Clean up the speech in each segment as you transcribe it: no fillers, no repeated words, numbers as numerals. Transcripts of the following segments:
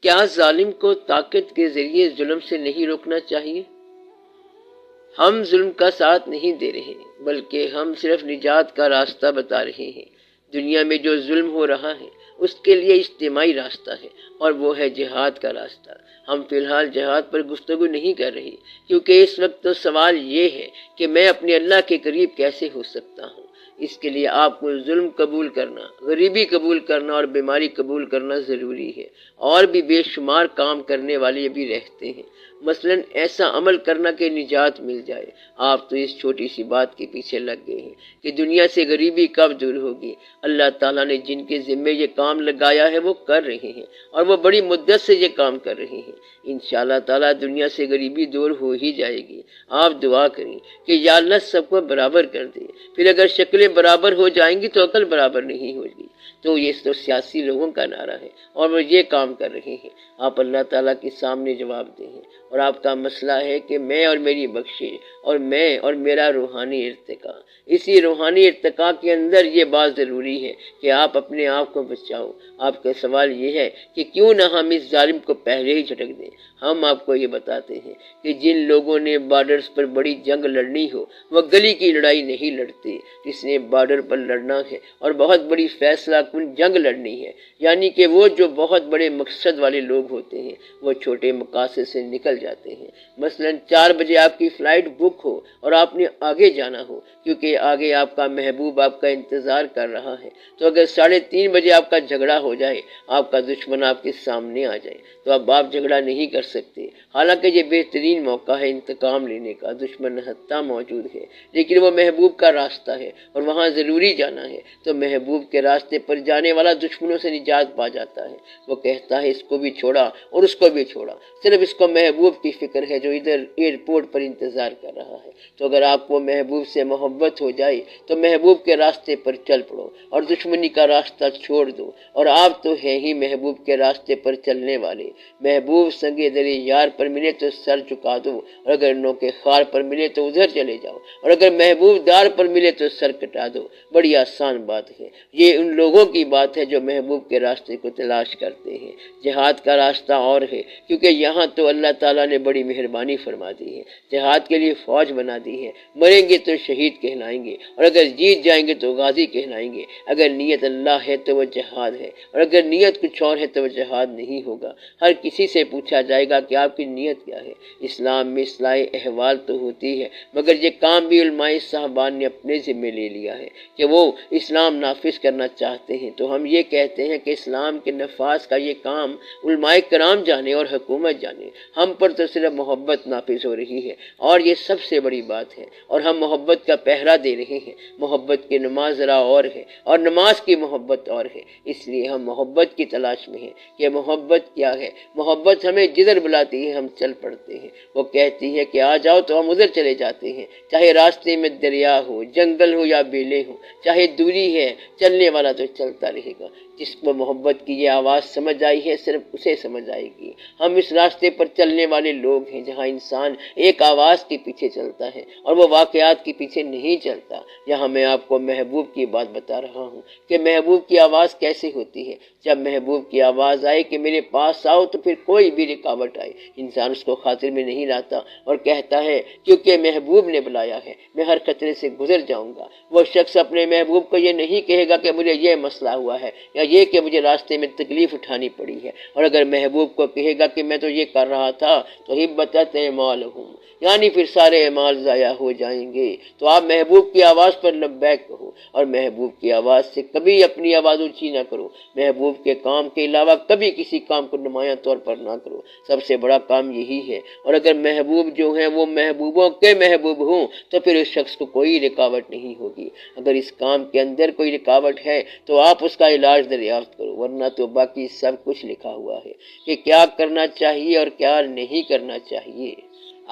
کیا ظالم کو طاقت کے ذریعے ظلم سے نہیں روکنا چاہیے؟ ہم ظلم کا ساتھ نہیں دے رہے بلکہ ہم صرف نجات کا راستہ بتا رہے ہیں۔ دنیا میں جو ظلم ہو رہا ہے اس کے لیے اجتماعی راستہ ہے اور وہ ہے جہاد کا راستہ۔ ہم فی الحال جہاد پر گفتگو نہیں کر رہے کیونکہ اس وقت تو سوال یہ ہے کہ میں اپنے اللہ کے قریب کیسے ہو سکتا ہوں۔ اس کے لیے آپ کو ظلم قبول کرنا، غریبی قبول کرنا اور بیماری قبول کرنا ضروری ہے۔ اور بھی بے شمار کام کرنے والے بھی رہتے ہیں، مثلا ایسا عمل کرنا کہ نجات مل جائے۔ آپ تو اس چھوٹی سی بات کے پیچھے لگ گئے ہیں کہ دنیا سے غریبی کب دور ہوگی۔ اللہ تعالیٰ نے جن کے ذمے یہ کام لگایا ہے وہ کر رہے ہیں اور وہ بڑی مدت سے یہ کام کر رہے ہیں۔ انشاءاللہ تعالیٰ دنیا سے غریبی دور ہو ہی جائے گی۔ آپ دعا کریں کہ یا اللہ سب کو برابر کر دے۔ پھر اگر شکلیں برابر ہو جائیں گی تو عقل برابر نہیں ہوگی۔ تو یہ تو سیاسی لوگوں کا نعرہ ہے اور وہ یہ کام کر رہے ہیں۔ آپ اللہ تعالیٰ کے سامنے جواب دیں اور آپ کا مسئلہ ہے کہ میں اور میری بخشش اور میں اور میرا روحانی ارتقا۔ اسی روحانی ارتقا کے اندر یہ بات ضروری ہے کہ آپ اپنے آپ کو بچاؤ۔ آپ کا سوال یہ ہے کہ کیوں نہ ہم اس ظالم کو پہلے ہی جھٹک دیں۔ ہم آپ کو یہ بتاتے ہیں کہ جن لوگوں نے بارڈرز پر بڑی جنگ لڑنی ہو وہ گلی کی لڑائی نہیں لڑتے۔ جس نے بارڈر پر لڑنا ہے اور بہت بڑی فیصلہ کن جنگ لڑنی ہے، یعنی کہ وہ جو بہت بڑے مقصد والے لوگ ہوتے ہیں وہ چھوٹے مقاصد سے نکل جاتے ہیں۔ مثلا 4 بجے آپ کی فلائٹ بک ہو اور آپ نے آگے جانا ہو کیونکہ آگے آپ کا محبوب آپ کا انتظار کر رہا ہے، تو اگر 3:30 بجے آپ کا جھگڑا ہو جائے، آپ کا دشمن آپ کے سامنے آ جائے تو اب آپ جھگڑا نہیں کر سکتے۔ حالانکہ یہ بہترین موقع ہے انتقام لینے کا، دشمن حتیٰ موجود ہے لیکن وہ محبوب کا راستہ ہے اور وہاں ضروری جانا ہے، تو محبوب کے راستے پر جانے والا دشمنوں سے نجات پا جاتا ہے۔ وہ کہتا ہے اس کو بھی چھوڑا اور اس کو بھی چھوڑا، صرف اس کو محبوب کی فکر ہے جو ادھر ایئرپورٹ پر انتظار کر رہا ہے۔ تو اگر آپ کو محبوب سے محبت ہو جائے تو محبوب کے راستے پر چل پڑو اور دشمنی کا راستہ چھوڑ دو، اور آپ تو ہیں ہی محبوب کے راستے پر چلنے والے۔ محبوب سنگے درے یار پر ملے تو سر جھکا دو، اور اگر نوکے خار پر ملے تو ادھر چلے جاؤ، اور اگر محبوب دار پر ملے تو سر کٹا دو۔ بڑی آسان بات ہے، یہ ان لوگوں کی بات ہے جو محبوب کے راستے کو تلاش کرتے ہیں۔ جہاد کا راستہ اور ہے کیونکہ یہاں تو اللہ تعالیٰ نے بڑی مہربانی فرما دی ہے، جہاد کے لیے فوج بنا دی ہے۔ مریں گے تو شہید کہلائیں گے اور اگر جیت جائیں گے تو غازی کہلائیں گے۔ اگر نیت اللہ ہے تو وہ جہاد ہے اور اگر نیت کچھ اور ہے تو وہ جہاد نہیں ہوگا۔ ہر کسی سے پوچھا جائے گا کہ آپ کی نیت کیا ہے۔ اسلام میں اصلاح احوال تو ہوتی ہے مگر یہ کام بھی علماء صاحبان نے اپنے ذمہ لے لیا ہے کہ وہ اسلام نافذ کرنا چاہتے ہیں، تو ہم یہ کہتے ہیں کہ اسلام کے نفاذ کا یہ کام علماء کرام جانے اور حکومت جانے، ہم پر تو صرف محبت نافذ ہو رہی ہے اور یہ سب سے بڑی بات ہے، اور ہم محبت کا پہرا دے رہے ہیں۔ محبت کی نماز ذرا اور ہے اور نماز کی محبت اور ہے، اس لیے ہم محبت کی تلاش میں ہیں کہ محبت کیا ہے۔ محبت ہمیں جدھر بلاتی ہے ہم چل پڑتے ہیں، وہ کہتی ہے کہ آ جاؤ تو ہم ادھر چلے جاتے ہیں، چاہے راستے میں دریا ہو، جنگل ہو یا بیلے ہو، چاہے دوری ہے، چلنے والا تو چلتا رہے گا۔ جس کو محبت کی یہ آواز سمجھ آئی ہے صرف اسے سمجھ آئے گی۔ ہم اس راستے پر چلنے والے لوگ ہیں جہاں انسان ایک آواز کے پیچھے چلتا ہے اور وہ واقعات کے پیچھے نہیں چلتا۔ یہاں میں آپ کو محبوب کی بات بتا رہا ہوں کہ محبوب کی آواز کیسے ہوتی ہے۔ جب محبوب کی آواز آئے کہ میرے پاس آؤ تو پھر کوئی بھی رکاوٹ آئے انسان اس کو خاطر میں نہیں لاتا اور کہتا ہے کیونکہ محبوب نے بلایا ہے میں ہر خطرے سے گزر جاؤں گا۔ وہ شخص اپنے محبوب کو یہ نہیں کہے گا کہ مجھے یہ مسئلہ ہوا ہے یا یہ کہ مجھے راستے میں تکلیف اٹھانی پڑی ہے، اور اگر محبوب کو کہے گا کہ میں تو یہ کر رہا تھا تو حبطت اعمالہم، یعنی پھر سارے اعمال ضائع ہو جائیں گے۔ تو آپ محبوب کی آواز پر لبیک کہو اور محبوب کی آواز سے کبھی اپنی آواز اونچی نہ کرو۔ محبوب کے کام کے علاوہ کبھی کسی کام کو نمایاں طور پر نہ کرو، سب سے بڑا کام یہی ہے۔ اور اگر محبوب جو ہیں وہ محبوبوں کے محبوب ہوں تو پھر اس شخص کو کوئی رکاوٹ نہیں ہوگی۔ اگر اس کام کے اندر کوئی رکاوٹ ہے تو آپ اس کا علاج دریافت کرو، ورنہ تو باقی سب کچھ لکھا ہوا ہے کہ کیا کرنا چاہیے اور کیا نہیں کرنا چاہیے۔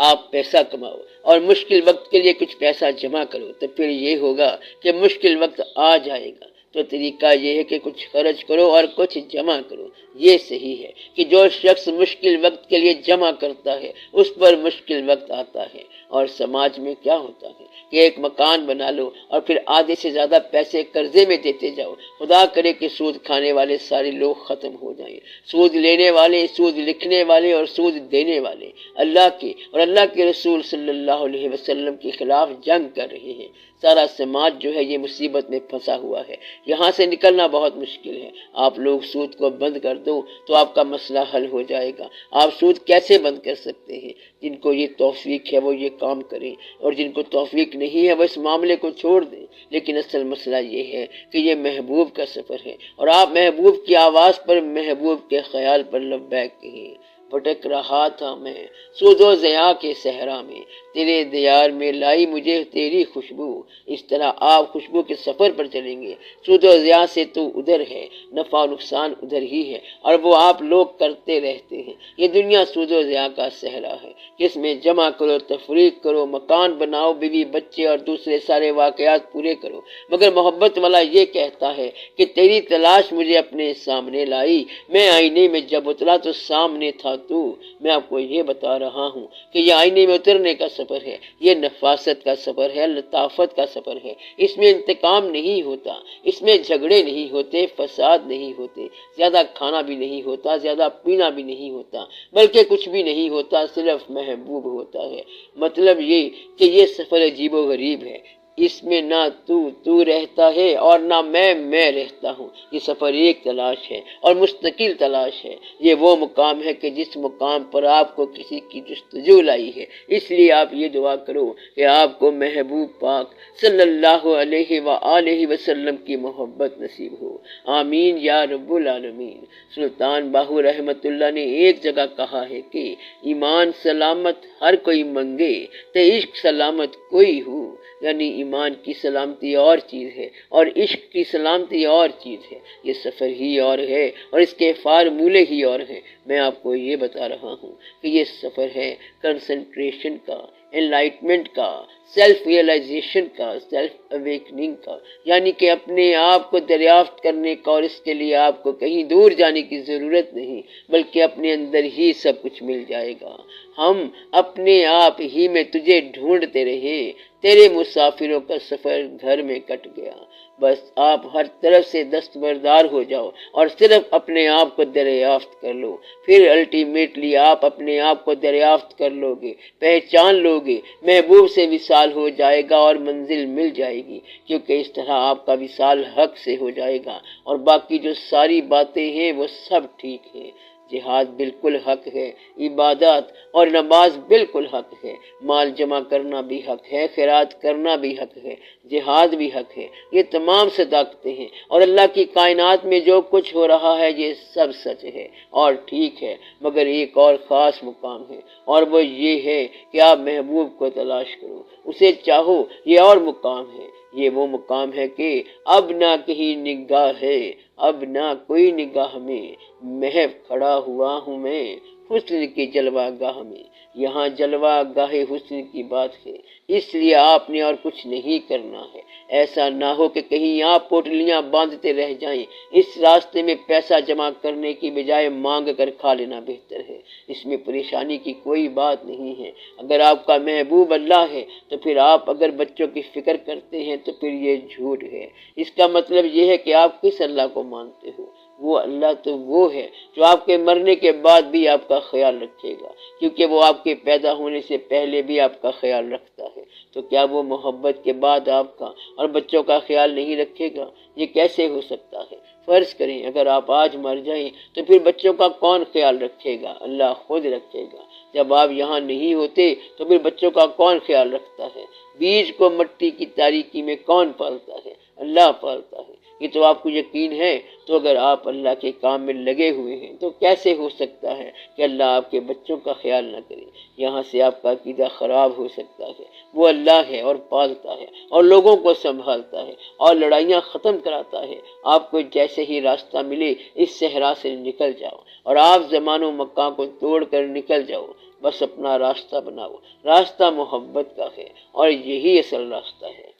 آپ پیسہ کماؤ اور مشکل وقت کے لیے کچھ پیسہ جمع کرو تو پھر یہ ہوگا کہ مشکل وقت آ جائے گا تو طریقہ یہ ہے کہ کچھ خرچ کرو اور کچھ جمع کرو۔ یہ صحیح ہے کہ جو شخص مشکل وقت کے لیے جمع کرتا ہے اس پر مشکل وقت آتا ہے۔ اور سماج میں کیا ہوتا ہے کہ ایک مکان بنا لو اور پھر آدھے سے زیادہ پیسے قرضے میں دیتے جاؤ۔ خدا کرے کہ سود کھانے والے سارے لوگ ختم ہو جائیں، سود لینے والے، سود لکھنے والے اور سود دینے والے اللہ کے اور اللہ کے رسول صلی اللہ علیہ وسلم کے خلاف جنگ کر رہے ہیں۔ سارا سماج جو ہے یہ مصیبت میں پھنسا ہوا ہے، یہاں سے نکلنا بہت مشکل ہے۔ آپ لوگ سود کو بند کر دو تو آپ کا مسئلہ حل ہو جائے گا۔ آپ سود کیسے بند کر سکتے ہیں؟ جن کو یہ توفیق ہے وہ یہ کام کریں، اور جن کو توفیق نہیں ہے وہ اس معاملے کو چھوڑ دیں۔ لیکن اصل مسئلہ یہ ہے کہ یہ محبوب کا سفر ہے، اور آپ محبوب کی آواز پر، محبوب کے خیال پر لبیک کہیں۔ بھٹک رہا تھا میں سود و ضیاء کے صحرا میں، تیرے دیار میں لائی مجھے تیری خوشبو۔ اس طرح آپ خوشبو کے سفر پر چلیں گے۔ سود و ضیاء سے تو ادھر ہے، نفع و نقصان ادھر ہی ہے، اور وہ آپ لوگ کرتے رہتے ہیں۔ یہ دنیا سود و ضیاء کا صحرا ہے، جس میں جمع کرو، تفریق کرو، مکان بناؤ، بیوی بچے اور دوسرے سارے واقعات پورے کرو۔ مگر محبت والا یہ کہتا ہے کہ تیری تلاش مجھے اپنے سامنے لائی، میں آئینے میں جب اترا تو سامنے تھا تو۔ میں آپ کو یہ بتا رہا ہوں کہ یہ آئینے میں اترنے کا سفر ہے، یہ نفاست کا سفر ہے، لطافت کا سفر ہے۔ اس میں انتقام نہیں ہوتا، اس میں جھگڑے نہیں ہوتے، فساد نہیں ہوتے، زیادہ کھانا بھی نہیں ہوتا، زیادہ پینا بھی نہیں ہوتا، بلکہ کچھ بھی نہیں ہوتا، صرف محبوب ہوتا ہے۔ مطلب یہ کہ یہ سفر عجیب و غریب ہے، اس میں نہ تو رہتا ہے اور نہ میں رہتا ہوں۔ یہ سفر ایک تلاش ہے اور مستقل تلاش ہے۔ یہ وہ مقام ہے کہ جس مقام پر آپ کو کسی کی جستجو لائی ہے۔ اس لیے آپ یہ دعا کرو کہ آپ کو محبوب پاک صلی اللہ علیہ وآلہ وسلم کی محبت نصیب ہو۔ آمین یا رب العالمین۔ سلطان باہو رحمت اللہ نے ایک جگہ کہا ہے کہ ایمان سلامت ہر کوئی منگے تے عشق سلامت کوئی ہو، یعنی ایمان کی سلامتی اور چیز ہے اور عشق کی سلامتی اور چیز ہے۔ یہ سفر ہی اور ہے اور اس کے فارمولے ہی اور ہیں۔ میں آپ کو یہ بتا رہا ہوں کہ یہ سفر ہے کنسنٹریشن کا، انلائٹمنٹ کا، سیلف ریئلائزیشن کا، سیلف اویکننگ کا، یعنی کہ اپنے آپ کو دریافت کرنے کا، اور اس کے لیے آپ کو کہیں دور جانے کی ضرورت نہیں، بلکہ اپنے اندر ہی سب کچھ مل جائے گا۔ ہم اپنے آپ ہی میں تجھے ڈھونڈتے رہے، تیرے مسافروں کا سفر گھر میں کٹ گیا۔ بس آپ ہر طرف سے دستبردار ہو جاؤ اور صرف اپنے آپ کو دریافت کر لو، پھر الٹیمیٹلی آپ اپنے آپ کو دریافت کر لو گے، پہچان لو گے، محبوب سے وصال ہو جائے گا اور منزل مل جائے گی، کیونکہ اس طرح آپ کا وصال حق سے ہو جائے گا، اور باقی جو ساری باتیں ہیں وہ سب ٹھیک ہیں۔ جہاد بالکل حق ہے، عبادات اور نماز بالکل حق ہے، مال جمع کرنا بھی حق ہے، خیرات کرنا بھی حق ہے، جہاد بھی حق ہے، یہ تمام صداقتیں ہیں، اور اللہ کی کائنات میں جو کچھ ہو رہا ہے یہ سب سچ ہے اور ٹھیک ہے، مگر ایک اور خاص مقام ہے، اور وہ یہ ہے کہ آپ محبوب کو تلاش کرو، اسے چاہو۔ یہ اور مقام ہے، یہ وہ مقام ہے کہ اب نہ کہیں نگاہ ہے، اب نہ کوئی نگاہ میں، محو کھڑا ہوا ہوں میں حسن کی جلوہ گاہ میں۔ یہاں جلوہ گاہ حسن کی بات ہے، اس لیے آپ نے اور کچھ نہیں کرنا ہے۔ ایسا نہ ہو کہ کہیں آپ پوٹلیاں باندھتے رہ جائیں۔ اس راستے میں پیسہ جمع کرنے کی بجائے مانگ کر کھا لینا بہتر ہے، اس میں پریشانی کی کوئی بات نہیں ہے۔ اگر آپ کا محبوب اللہ ہے تو پھر آپ اگر بچوں کی فکر کرتے ہیں تو پھر یہ جھوٹ ہے۔ اس کا مطلب یہ ہے کہ آپ کس اللہ کو مانتے ہو؟ وہ اللہ تو وہ ہے جو آپ کے مرنے کے بعد بھی آپ کا خیال رکھے گا، کیونکہ وہ آپ کے پیدا ہونے سے پہلے بھی آپ کا خیال رکھتا ہے۔ تو کیا وہ محبت کے بعد آپ کا اور بچوں کا خیال نہیں رکھے گا؟ یہ کیسے ہو سکتا ہے؟ فرض کریں اگر آپ آج مر جائیں تو پھر بچوں کا کون خیال رکھے گا؟ اللہ خود رکھے گا۔ جب آپ یہاں نہیں ہوتے تو پھر بچوں کا کون خیال رکھتا ہے؟ بیج کو مٹی کی تاریکی میں کون پالتا ہے؟ اللہ پالتا ہے۔ یہ تو آپ کو یقین ہے، تو اگر آپ اللہ کے کام میں لگے ہوئے ہیں تو کیسے ہو سکتا ہے کہ اللہ آپ کے بچوں کا خیال نہ کرے؟ یہاں سے آپ کا عقیدہ خراب ہو سکتا ہے۔ وہ اللہ ہے اور پالتا ہے اور لوگوں کو سنبھالتا ہے اور لڑائیاں ختم کراتا ہے۔ آپ کو جیسے ہی راستہ ملے اس صحرا سے نکل جاؤ، اور آپ زمان و مکان کو توڑ کر نکل جاؤ، بس اپنا راستہ بناؤ۔ راستہ محبت کا ہے اور یہی اصل راستہ ہے۔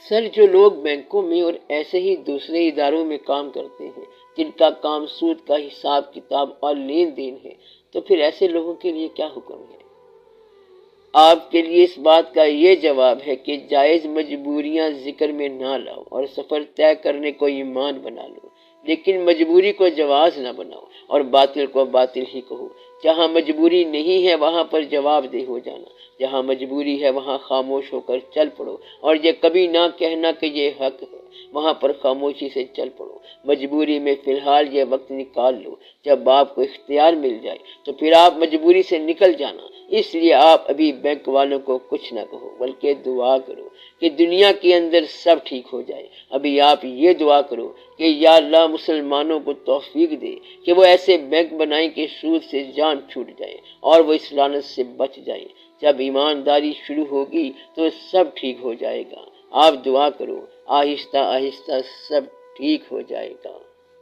سر، جو لوگ بینکوں میں اور ایسے ہی دوسرے اداروں میں کام کرتے ہیں جن کا کام سود کا حساب کتاب اور لین دین ہے، تو پھر ایسے لوگوں کے لیے کیا حکم ہے؟ آپ کے لیے اس بات کا یہ جواب ہے کہ جائز مجبوریاں ذکر میں نہ لاؤ اور سفر طے کرنے کو ایمان بنا لو، لیکن مجبوری کو جواز نہ بناؤ اور باطل کو باطل ہی کہو۔ جہاں مجبوری نہیں ہے وہاں پر جواب دہ ہو جانا، جہاں مجبوری ہے وہاں خاموش ہو کر چل پڑو، اور یہ کبھی نہ کہنا کہ یہ حق ہے، وہاں پر خاموشی سے چل پڑو۔ مجبوری میں فی الحال یہ وقت نکال لو، جب آپ کو اختیار مل جائے تو پھر آپ مجبوری سے نکل جانا۔ اس لیے آپ ابھی بینک والوں کو کچھ نہ کہو، بلکہ دعا کرو کہ دنیا کے اندر سب ٹھیک ہو جائے۔ ابھی آپ یہ دعا کرو کہ یا اللہ مسلمانوں کو توفیق دے کہ وہ ایسے بینک بنائیں کہ سود سے جان چھوٹ جائے اور وہ اس لعنت سے بچ جائیں۔ جب ایمانداری شروع ہوگی تو سب ٹھیک ہو جائے گا۔ آپ دعا کرو، آہستہ آہستہ سب ٹھیک ہو جائے گا۔